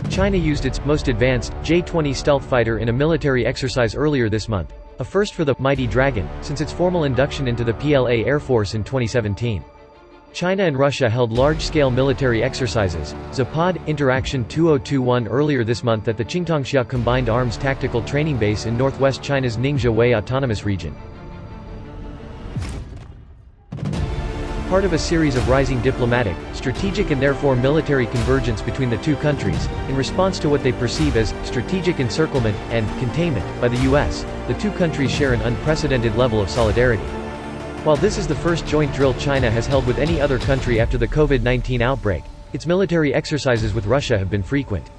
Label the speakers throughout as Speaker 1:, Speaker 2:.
Speaker 1: China used its most advanced J-20 stealth fighter in a military exercise earlier this month, a first for the Mighty Dragon since its formal induction into the PLA Air Force in 2017. China and Russia held large-scale military exercises, Zapad Interaction 2021 earlier this month at the Qingtangxia Combined Arms Tactical Training Base in northwest China's Ningxia Wei Autonomous Region. Part of a series of rising diplomatic, strategic and therefore military convergence between the two countries, in response to what they perceive as strategic encirclement and containment by the U.S., the two countries share an unprecedented level of solidarity. While this is the first joint drill China has held with any other country after the COVID-19 outbreak, its military exercises with Russia have been frequent.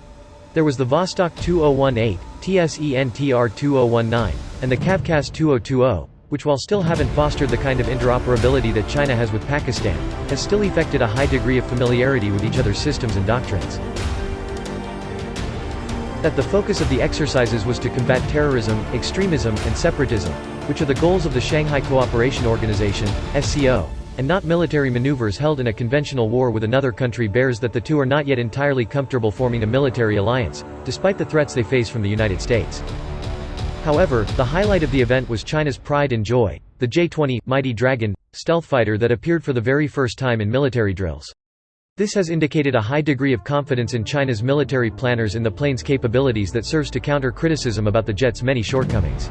Speaker 1: There was the Vostok 2018, TSENTR 2019, and the Kavkaz 2020, which while still haven't fostered the kind of interoperability that China has with Pakistan, has still effected a high degree of familiarity with each other's systems and doctrines. That the focus of the exercises was to combat terrorism, extremism, and separatism, which are the goals of the Shanghai Cooperation Organization, SCO, and not military maneuvers held in a conventional war with another country bears that the two are not yet entirely comfortable forming a military alliance, despite the threats they face from the United States. However, the highlight of the event was China's pride and joy, the J-20 Mighty Dragon stealth fighter that appeared for the very first time in military drills. This has indicated a high degree of confidence in China's military planners in the plane's capabilities that serves to counter criticism about the jet's many shortcomings.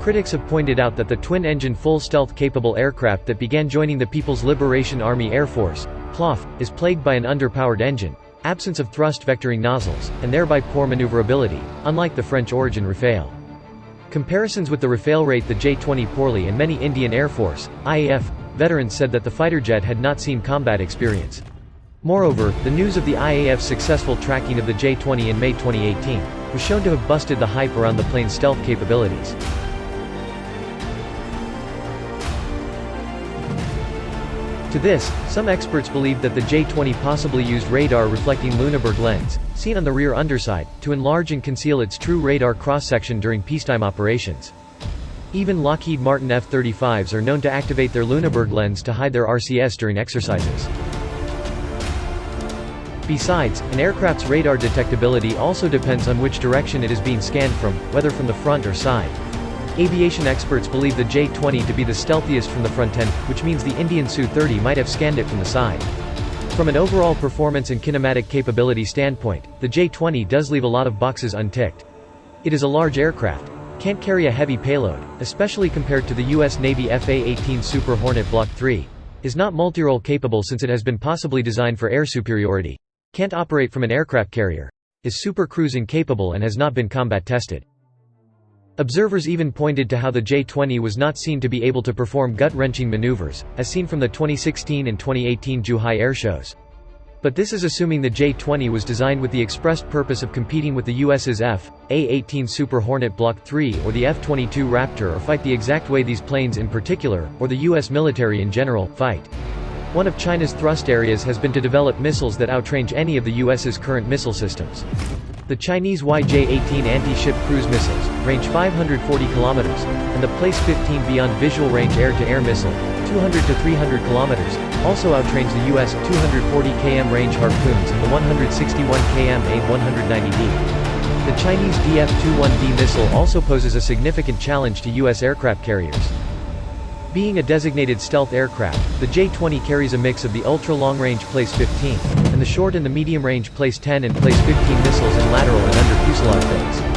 Speaker 1: Critics have pointed out that the twin-engine full stealth-capable aircraft that began joining the People's Liberation Army Air Force, PLAF, is plagued by an underpowered engine, absence of thrust-vectoring nozzles, and thereby poor maneuverability, unlike the French-origin Rafale. Comparisons with the Rafale rate the J-20 poorly, and many Indian Air Force, IAF, veterans said that the fighter jet had not seen combat experience. Moreover, the news of the IAF's successful tracking of the J-20 in May 2018 was shown to have busted the hype around the plane's stealth capabilities. To this, some experts believe that the J-20 possibly used radar-reflecting Lüneburg lens, seen on the rear underside, to enlarge and conceal its true radar cross-section during peacetime operations. Even Lockheed Martin F-35s are known to activate their Lüneburg lens to hide their RCS during exercises. Besides, an aircraft's radar detectability also depends on which direction it is being scanned from, whether from the front or side. Aviation experts believe the J-20 to be the stealthiest from the front end, which means the Indian Su-30 might have scanned it from the side. From an overall performance and kinematic capability standpoint, the J-20 does leave a lot of boxes unticked. It is a large aircraft, can't carry a heavy payload, especially compared to the U.S. Navy Fa-18 Super Hornet Block III, is not multirole capable since it has been possibly designed for air superiority, can't operate from an aircraft carrier, is super cruise incapable and has not been combat tested. Observers even pointed to how the J-20 was not seen to be able to perform gut-wrenching maneuvers, as seen from the 2016 and 2018 Zhuhai air shows. But this is assuming the J-20 was designed with the expressed purpose of competing with the US's F/A-18 Super Hornet Block III or the F-22 Raptor, or fight the exact way these planes in particular, or the U.S. military in general, fight. One of China's thrust areas has been to develop missiles that outrange any of the U.S.'s current missile systems. The Chinese YJ-18 anti-ship cruise missiles, range 540 kilometers, and the Place 15 Beyond Visual Range air-to-air missile, 200 to 300 kilometers, also outrange the U.S. 240 km range Harpoons and the 161 km AIM-190D. The Chinese DF-21D missile also poses a significant challenge to U.S. aircraft carriers. Being a designated stealth aircraft, the J-20 carries a mix of the ultra-long-range Place 15, and the short and the medium-range Place 10 and Place 15 missiles in lateral and under fuselage bays.